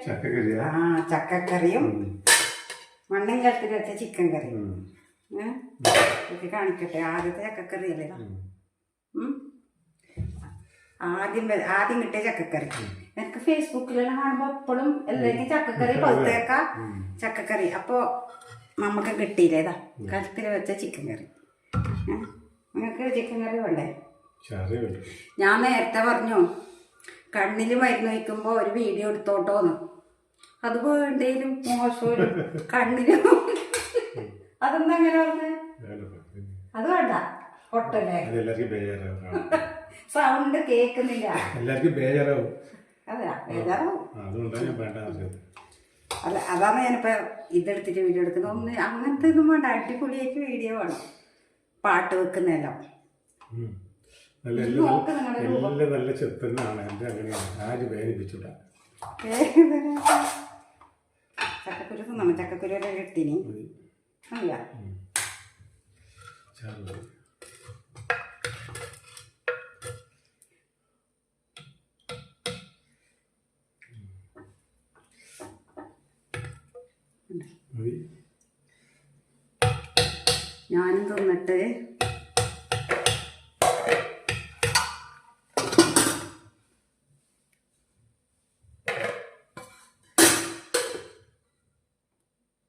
ചക്കക്കറി. ആ ചക്കക്കറിയും മണ്ണൻ കലത്തിൽ വെച്ച ചിക്കൻ കറിയും ഇതൊക്കെ കാണിക്കട്ടെ. ആദ്യത്തെ ചക്കക്കറി അല്ലേ? ആദ്യം കിട്ടിയ ചക്കക്കറി. എനിക്ക് ഫേസ്ബുക്കിലെല്ലാം കാണുമ്പോ എപ്പോഴും എല്ലാവർക്കും ചക്കക്കറി പുറത്തേക്ക ചക്കക്കറി. അപ്പൊ നമുക്ക് കിട്ടിയില്ലേതാ കലത്തിൽ വെച്ച ചിക്കൻ കറി. നിങ്ങൾക്ക് ചിക്കൻ കറി വേണ്ടേ? ഞാൻ നേരത്തെ പറഞ്ഞു കണ്ണിൽ മരുന്ന് വയ്ക്കുമ്പോ ഒരു വീഡിയോ എടുത്തോട്ടോന്ന്. അത് വേണ്ടേലും മോശം കണ്ണിലും. അതെന്താ അങ്ങനെ പറഞ്ഞേ? അത് വേണ്ട പൊട്ടല്ലേ? സൗണ്ട് കേൾക്കുന്നില്ല. എല്ലാവർക്കും ബേജാറാവും. അതെ ബേജാറാവും. അല്ല അതാണ് ഞാനിപ്പോ ഇതെടുത്തിട്ട് വീഡിയോ എടുക്കുന്നത്. ഒന്ന് അങ്ങനത്തെ ഒന്നും വേണ്ട, അടിപൊളിയായിട്ട് വീഡിയോ വേണം. പാട്ട് വെക്കുന്നതല്ലോ നല്ല ചെത്തന്നാണ്. എന്റെ അങ്ങനെയാണ്. ആര് വേദനിപ്പിച്ചൂടാ. ചക്കക്കുരു തിന്നണം. ചക്കക്കുരു കിട്ടീനി അറിയാ. ഞാനും തിന്നിട്ട്